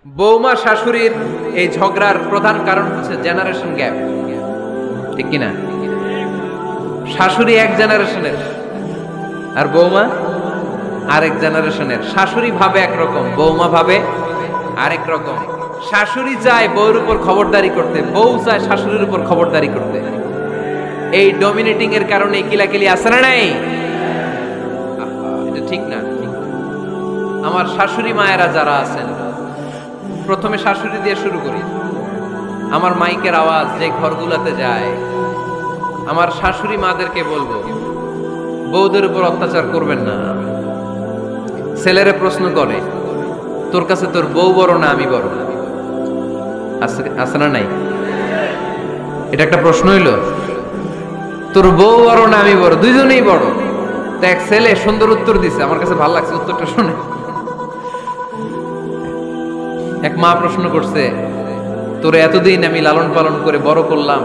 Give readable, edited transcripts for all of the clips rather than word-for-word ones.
বৌমা শাশুড়ির এই ঝগড়ার প্রধান কারণ হচ্ছে জেনারেশন গ্যাপ, ঠিক কিনা? শাশুড়ি এক জেনারেশনের আর বৌমা আরেক জেনারেশনের। শাশুড়ি ভাবে একরকম, বৌমা ভাবে আরেক রকম। শাশুড়ি চায় বউর উপর খবরদারি করতে, বউ চায় শাশুড়ির উপর খবরদারি করতে। এই ডমিনেটিং এর কারণে কিলাকিলি আছে না নাই? এটা ঠিক না। আমার শাশুড়ি মায়েরা যারা আছেন, প্রথমে শাশুড়ি দিয়ে শুরু করি। আমার মাইকের আওয়াজ যে ঘরগুলাতে যায়, আমার শাশুড়ি মাদেরকে বলবো, বউদের উপর অত্যাচার করবেন না। ছেলেরে প্রশ্ন করে, তোর কাছে তোর বউ বড় না আমি বড়? আছে না নাই? এটা একটা প্রশ্ন হইলো। তোর বউ বড় না আমি বড়? দুইজনেই বড়। দেখ, ছেলে সুন্দর উত্তর দিছে, আমার কাছে ভালো লাগছে উত্তরটা শুনে। এক মা প্রশ্ন করছে, তোর এতদিন আমি লালন পালন করে বড় করলাম,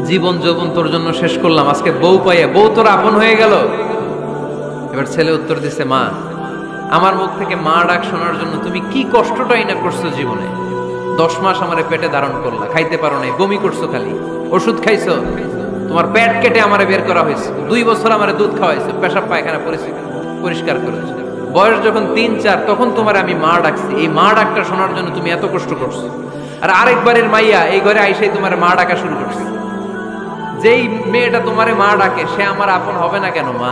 জীবন যৌবন তোর জন্য শেষ করলাম, আজকে বউ পাইয়া বউ তোর আপন হয়ে গেল। এবার ছেলে উত্তর দিছে, মা, আমার মুখ থেকে মা ডাক শোনার জন্য তুমি কি কষ্টটাই না করছো জীবনে। 10 মাস আমারে পেটে ধারণ করলা, খাইতে পারো নাই, বমি করছো, খালি ওষুধ খাইছো, তোমার পেট কেটে আমারে বের করা হয়েছে, 2 বছর আমারে দুধ খাওয়াইছো, পেশাব পায়খানা পরিষ্কার করেছো। বয়স যখন 3-4 তখন তোমার আমি মা ডাকছি। এই মা ডাকটা শোনার জন্য তুমি এত কষ্ট করছো। আর আরেকবারের মাইয়া এই ঘরে আইসাই তোমার মা ডাকা শুরু করছে। যেই মেয়েটা তোমারে মা ডাকে সে আমার আপন হবে না কেন মা?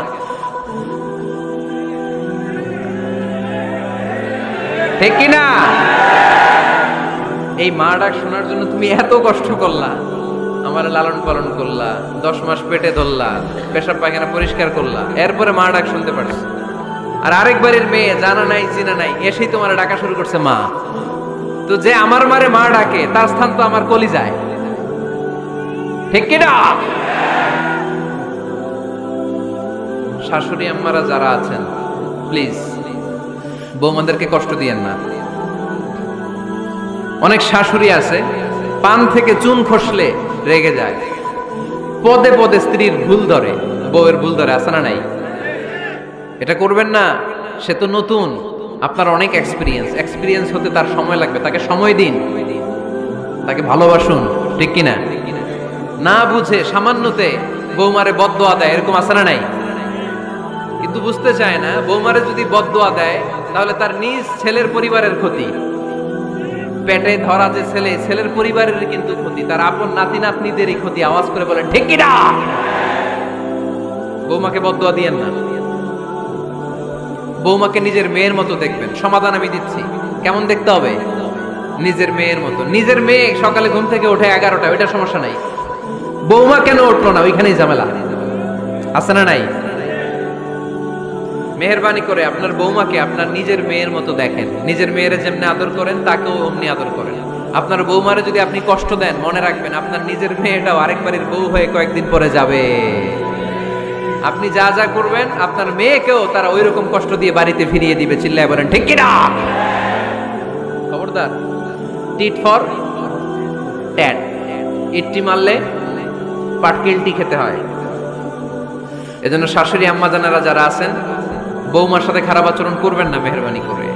ঠিক কিনা? এই মা ডাক শোনার জন্য তুমি এত কষ্ট করলা, আমার লালন পালন করলা, 10 মাস পেটে ধরলা, পেশাব পায়খানা পরিষ্কার করলা, এরপরে মা ডাক শুনতে পারছো। আর আরেকবারের মেয়ে জানা নাই চিনা নাই এসেই তোমার ডাকা শুরু করছে মা। তো যে আমার মারে মা ডাকে তার স্থান তো আমার কলিজায়, ঠিক কিনা? শাশুড়ি আম্মারা যারা আছেন, প্লিজ বৌমাদেরকে কষ্ট দিয়েন না। অনেক শাশুড়ি আছে পান থেকে চুন খসলে রেগে যায়, পদে পদে স্ত্রীর ভুল ধরে, বউয়ের ভুল ধরে, আছে না নাই? এটা করবেন না। সে তো নতুন, আপনার অনেক এক্সপিরিয়েন্স হতে তার সময় লাগবে। তাকে সময় দিন, তাকে ভালোবাসুন, ঠিক কিনা? না বুঝে সামান্যতে বৌমারে বদদোয়া দেয়, এরকম আছে না নাই? কিন্তু বুঝতে চায় না, বৌমারে যদি বদদোয়া দেয় তাহলে তার নিজ ছেলের পরিবারের ক্ষতি। পেটে ধরা যে ছেলে, ছেলের পরিবারের কিন্তু ক্ষতি, তার আপন নাতি নাতনিদেরই ক্ষতি। আওয়াজ করে বলেন ঠিক কিনা? বৌমাকে বদদোয়া দিয়েন না। বৌমাকে নিজের মেয়ের মতো দেখবেন। সমাধান আমি দিচ্ছি। কেমন দেখতে হবে? নিজের মেয়ের মতো। নিজের মেয়ে সকালে ঘুম থেকে ওঠে 11টা, ওইটা সমস্যা নাই। বৌমা কেন উঠলো না, ওইখানেই ঝামেলা, আছে না নাই? মেহেরবানি করে আপনার বৌমাকে আপনার নিজের মেয়ের মতো দেখেন। নিজের মেয়েরে যেমনি আদর করেন তাকেও অমনি আদর করেন। আপনার বৌমারে যদি আপনি কষ্ট দেন, মনে রাখবেন আপনার নিজের মেয়েটাও আরেকবারের বউ হয়ে কয়েকদিন পরে যাবে। আপনি যা যা করবেন আপনার মেয়েকেও তারা ওই রকম কষ্ট দিয়ে বাড়িতে ফিরিয়ে দিবে। চিল্লায় বলেন ঠিক কিনা? খবরদার, টিট ফর ট্যাট। ইটটি মারলে পাটকেলটি খেতে হয়। এজন্য শাশুড়ি আম্মা জানেরা যারা আছেন, বৌমার সাথে খারাপ আচরণ করবেন না মেহেরবানি করে।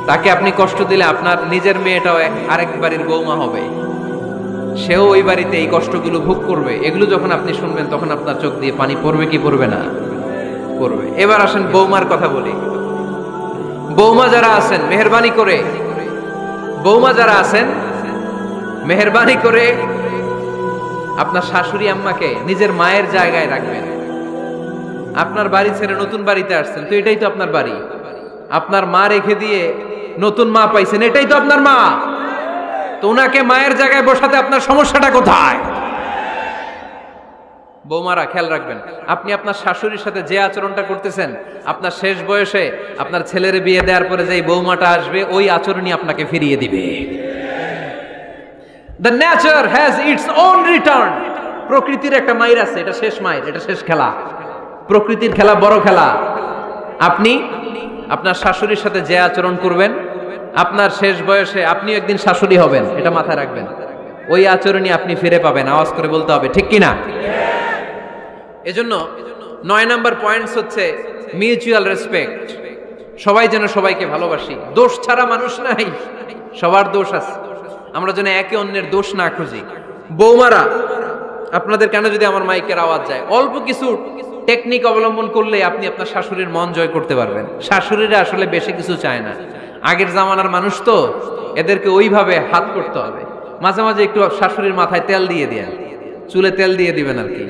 তাকে আপনি কষ্ট দিলে আপনার নিজের মেয়েটাও আরেক বাড়ির বৌমা হবে, সেও ওই বাড়িতে এই কষ্টগুলো ভোগ করবে। এগুলো যখন আপনি শুনবেন তখন আপনার চোখ দিয়ে পানি পড়বে কি পড়বে না? পড়বে। এবার আসেন বৌমার কথা বলি। বৌমা যারা আছেন মেহেরবানি করে, বৌমা যারা আছেন মেহেরবানি করে আপনার শাশুড়ি আম্মাকে নিজের মায়ের জায়গায় রাখবেন। আপনার বাড়ি ছেড়ে নতুন বাড়িতে আসছেন, তো এটাই তো আপনার বাড়ি। আপনার মা রেখে দিয়ে নতুন মা পাইছেন, এটাই তো আপনার মা। তো ওনাকে মায়ের জায়গায় বসাতে আপনার সমস্যাটা কোথায়? বৌমারা খেয়াল রাখবেন, আপনি আপনার শাশুড়ির সাথে যে আচরণটা করতেছেন, আপনার শেষ বয়সে আপনার ছেলের বিয়ে দেওয়ার পরে যে বৌমাটা আসবে ওই আচরণই আপনাকে ফিরিয়ে দিবে। The nature has its own return. প্রকৃতির একটা মাইর আছে, এটা শেষ মাইর, এটা শেষ খেলা। প্রকৃতির খেলা বড় খেলা। আপনি আপনার শাশুড়ির সাথে যে আচরণ করবেন, আপনার শেষ বয়সে আপনি একদিন শাশুড়ি হবেন, এটা মাথায় রাখবেন। ওই আচরণই আপনি ফিরে পাবেন। আওয়াজ করে বলতে হবে ঠিক কিনা? এজন্য 9 নাম্বার পয়েন্টস হচ্ছে মিউচুয়াল রেসপেক্ট। সবাই যেন সবাইকে ভালোবাসি, দোষ ছাড়া মানুষ নাই, সবার দোষ আছে, আমরা যেন একে অন্যের দোষ না খুঁজি। বৌমারা, আপনাদের কেন যদি আমার মাইকের আওয়াজ যায়, অল্প কিছু টেকনিক অবলম্বন করলে আপনি আপনার শাশুড়ির মন জয় করতে পারবেন। শাশুড়িরা আসলে বেশি কিছু চায় না, আগের জামানার মানুষ তো, এদেরকে ওইভাবে হাত করতে হবে। মাঝে মাঝে একটু শাশুড়ির মাথায় তেল দিয়ে দেন, চুলে তেল দিয়ে দিবেন আর কি,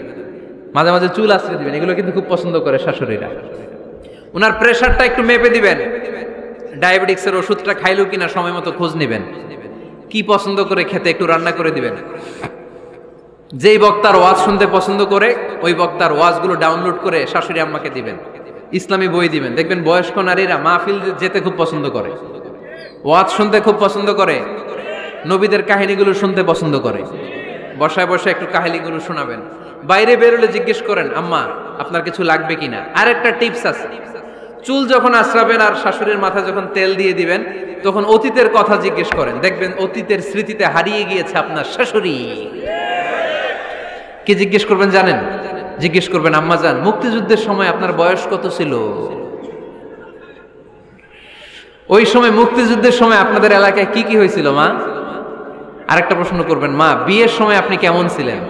মাঝে মাঝে চুল আশ্রয় দিবেন, এগুলো কিন্তু খুব পছন্দ করে শাশুড়িরা। ওনার প্রেশারটা একটু মেপে দিবেন, ডায়াবেটিক্সের ওষুধটা খাইলো কিনা সময় মতো খোঁজ নিবেন, কি পছন্দ করে খেতে একটু রান্না করে দিবেন। যেই বক্তার ওয়াজ শুনতে পছন্দ করে ওই বক্তার ওয়াজগুলো ডাউনলোড করে শাশুড়ি আম্মাকে দিবেন, ইসলামী বই দিবেন। দেখবেন বয়স্ক নারীরা মাহফিল যেতে খুব পছন্দ করে, ওয়াজ শুনতে খুব পছন্দ করে, নবীদের কাহিনীগুলো শুনতে পছন্দ করে। বসায় বসায় একটু কাহিনীগুলো শোনাবেন। বাইরে বেরোলে জিজ্ঞেস করেন, আম্মা আপনার কিছু লাগবে কিনা। আর একটা টিপস আছে, চুল যখন আশ্রাবেন আর শাশুড়ির মাথায় যখন তেল দিয়ে দিবেন, তখন অতীতের কথা জিজ্ঞেস করেন, দেখবেন অতীতের স্মৃতিতে হারিয়ে গিয়েছে আপনার শাশুড়ি। কি জিজ্ঞেস করবেন জানেন? জিজ্ঞেস করবেন, আম্মা জান, মুক্তিযুদ্ধের সময় আপনার বয়স কত ছিল? ওই সময় মুক্তিযুদ্ধের সময় আপনাদের এলাকায় কি কি হয়েছিল মা? আরেকটা প্রশ্ন করবেন, মা বিয়ের সময় আপনি কেমন ছিলেন?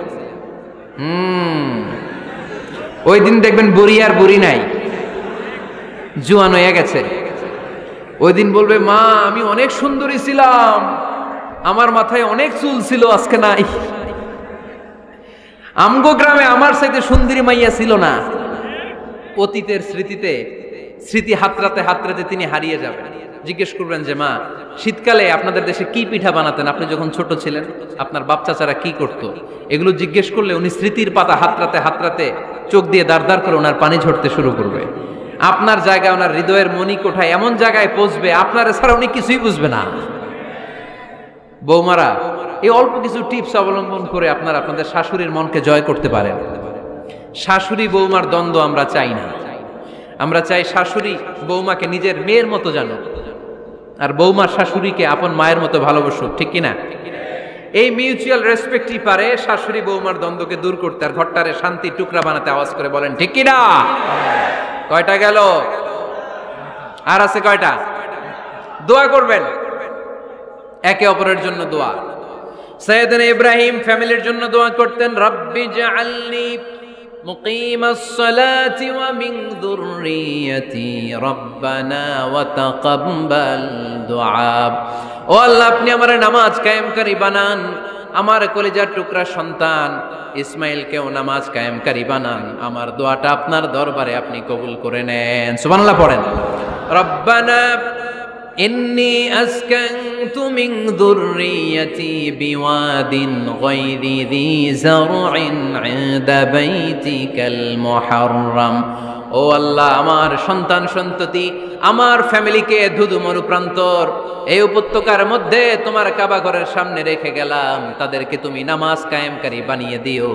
ওই দিন দেখবেন বুড়ি আর বুড়ি নাই, জুয়ান হয়ে গেছে। ওই দিন বলবে, মা আমি অনেক সুন্দরী ছিলাম, আমার মাথায় অনেক চুল ছিল, আজকে নাই। আমগো গ্রামে আমার সাথে সুন্দরী মাইয়া ছিল না। অতীতের স্মৃতিতে, স্মৃতি হাতরাতে হাতরাতে তিনি হারিয়ে যাবেন। জিজ্ঞেস করবেন যে, মা শীতকালে আপনাদের দেশে কি পিঠা বানাতেন আপনি যখন ছোট ছিলেন, আপনার বাপ চাচারা কি করতো? এগুলো জিজ্ঞেস করলে উনি স্মৃতির পাতা হাতরাতে হাতরাতে চোখ দিয়ে দাঁড় দাঁড় করে ওনার পানি ঝরতে শুরু করবে। আপনার জায়গায়, ওনার হৃদয়ের মনি কোঠায় এমন জায়গায় পৌঁছবে, আপনার ছাড়া উনি কিছুই বুঝবে না। বৌমারা, এই অল্প কিছু টিপস অবলম্বন করে আপনারা আপনাদের শাশুড়ির মনকে জয় করতে পারেন। শাশুড়ি বৌমার দ্বন্দ্ব আমরা চাই না, আমরা চাই শাশুড়ি বৌমাকে নিজের মেয়ের মতো জানো, আর বৌমার শাশুড়িকে আপন মায়ের মতো ভালোবাসুক, ঠিক কিনা? এই মিউচুয়াল রেসপেক্টই পারে শাশুড়ি বৌমার দ্বন্দ্বকে দূর করতে, আর ঘরটারে শান্তি টুকরা বানাতে। আওয়াজ করে বলেন ঠিক কিনা? কয়টা গেল? আর আছে কয়টা? দোয়া করবেন একে অপরের জন্য। দোয়া, সাইয়েদনা ইব্রাহিম ফ্যামিলির জন্য দোয়া করতেন, রব্বি জাআলনি মুকিমাস সালাতি ওয়া মিন যুররিয়াতি রব্বানা ওয়া তাকাব্বাল দুআ। ও আল্লাহ, আপনি আমারে নামাজ কায়েমকারী বানান, আমার কলিজার টুকরা সন্তান ইসমাইলকেও নামাজ কায়েমকারী বানান, আমার দোয়াটা আপনার দরবারে আপনি কবুল করে নেন। সুবহানাল্লাহ পড়েন। রব্বানা ইন্নী আসকানতু মিন যুররিয়াতি বিওয়াদিন গায়রি যী যারইন ইনদা বাইতিকাল মুহাররাম। ও আল্লাহ, আমার সন্তান সন্ততি, আমার ফ্যামিলিকে ধুধু মরুপ্রান্তর এই উপত্যকার মধ্যে তোমার কাবা ঘরের সামনে রেখে গেলাম, তাদেরকে তুমি নামাজ কায়েমকারী বানিয়ে দিও।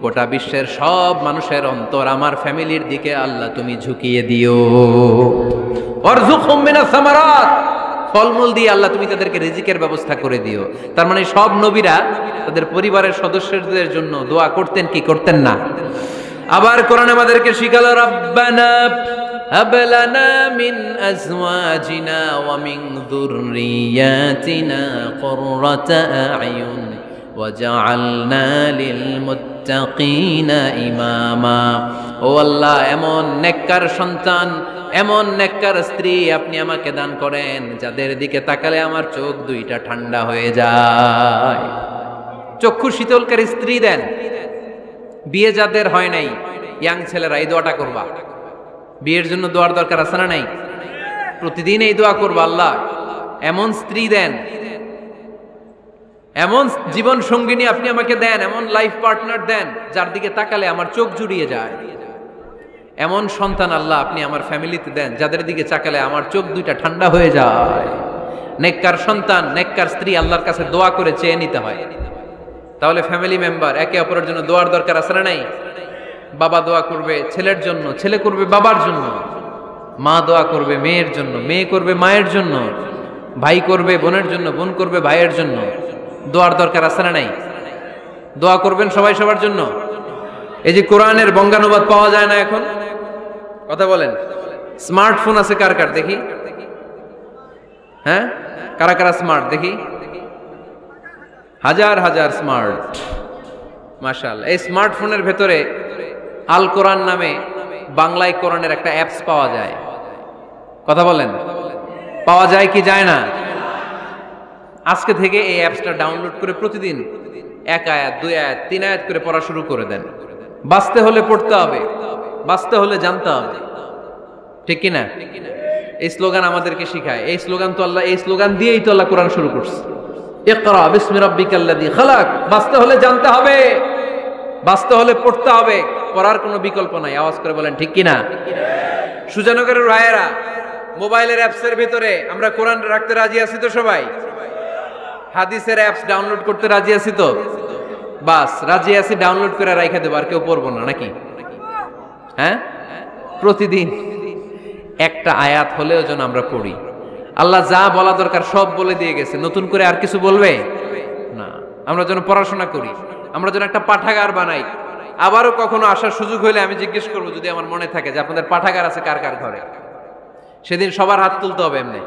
গোটা বিশ্বের সব মানুষের অন্তর আমার ফ্যামিলির দিকে আল্লাহ তুমি ঝুঁকিয়ে দিও। ওয়ারযুকহুম মিনাস সামারাত, ফলমূল দিয়ে আল্লাহ তুমি তাদেরকে রিজিকের ব্যবস্থা করে দিও। তার মানে সব নবীরা তাদের পরিবারের সদস্যদের জন্য দোয়া করতেন কি করতেন না? আবার কোরআন আমাদেরকে শিখালো, রব্বানা হাব লানা মিন আজওয়াজিনা ওয়া মিন যুররিয়াতিনা কুররাতা আ'য়ুন ওয়াজআলনা লিল মুত্তাকিনা ইমামা। ও আল্লাহ, এমন নেককার সন্তান, এমন নেককার স্ত্রী আপনি আমাকে দান করেন যাদের দিকে তাকালে আমার চোখ দুইটা ঠান্ডা হয়ে যায়। চক্ষু শীতলকারী স্ত্রী দেন। বিয়ে যাদের হয় নাই, ইয়াং ছেলেরা এই দোয়াটা করবা। বিয়ের জন্য দোয়ার দরকার আছে না নাই? প্রতিদিন এই দোয়া করবা, আল্লাহ এমন স্ত্রী দেন, এমন জীবন সঙ্গিনী আপনি আমাকে দেন, এমন লাইফ পার্টনার দেন যার দিকে তাকালে আমার চোখ জুড়িয়ে যায়। এমন সন্তান আল্লাহ আপনি আমার ফ্যামিলিতে দেন যাদের দিকে তাকালে আমার চোখ দুইটা ঠান্ডা হয়ে যায়। নেককার সন্তান, নেককার স্ত্রী আল্লাহর কাছে দোয়া করে চেয়ে নিতে হয়। তাহলে ফ্যামিলি মেম্বার একে অপরের জন্য দোয়ার দরকার আছে না নাই? বাবা দোয়া করবে ছেলের জন্য, ছেলে করবে বাবার জন্য, মা দোয়া করবে মেয়ের জন্য, মেয়ে করবে মায়ের জন্য, ভাই করবে বোনের জন্য, বোন করবে ভাইয়ের জন্য। দোয়ার দরকার আছে না নাই? দোয়া করবেন সবাই সবার জন্য। এই যে কোরআনের বঙ্গানুবাদ পাওয়া যায় না এখন, কথা বলেন, স্মার্টফোন আছে কার কার দেখি? হ্যাঁ, কারা কারা স্মার্ট দেখি? হাজার হাজার স্মার্ট, মাশাআল্লাহ। এই স্মার্টফোনের ভেতরে আল কোরআন নামে বাংলায় কোরআনের একটা অ্যাপস পাওয়া যায়। কথা বলেন, পাওয়া যায় কি যায় না? আজকে থেকে এই অ্যাপসটা ডাউনলোড করে প্রতিদিন 1 আয়াত 2 আয়াত 3 আয়াত করে পড়া শুরু করে দেন। বাঁচতে হলে পড়তে হবে, বাঁচতে হলে জানতে হবে, ঠিক কি না? এই স্লোগান আমাদেরকে শিখায়। এই স্লোগান তো আল্লাহ, এই স্লোগান দিয়েই তো আল্লাহ কোরআন শুরু করছে। ইকরা বিসমি রাব্বিকাল্লাযী খালাক। বাঁচতে হলে জানতে হবে, বাঁচতে হলে পড়তে হবে, পড়ার কোনো বিকল্প নাই। আওয়াজ করে বলেন ঠিক কি না? সুজানগরের রায়েরা, মোবাইলের অ্যাপসের ভিতরে আমরা কোরআন রাখতে রাজি আছি তো সবাই? হাদিসের অ্যাপস ডাউনলোড করতে রাজি আছি তো? বাস রাজি আছি, ডাউনলোড করে রাইখা দেব, আর কেউ পড়বো না নাকি? হ্যাঁ, প্রতিদিন একটা আয়াত হলেও যেন আমরা পড়ি। আল্লাহ যা বলা দরকার সব বলে দিয়ে গেছে, নতুন করে আর কিছু বলবে না। আমরা যেন পড়াশোনা করি, আমরা যেন একটা পাঠাগার বানাই। আবারও কখনো আসার সুযোগ হইলে আমি জিজ্ঞেস করবো, যদি আমার মনে থাকে যে আপনাদের পাঠাগার আছে কার কার ঘরে, সেদিন সবার হাত তুলতে হবে। এমনি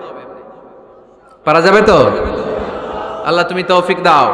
পারা যাবে তো? আল্লাহ তুমি তৌফিক দাও।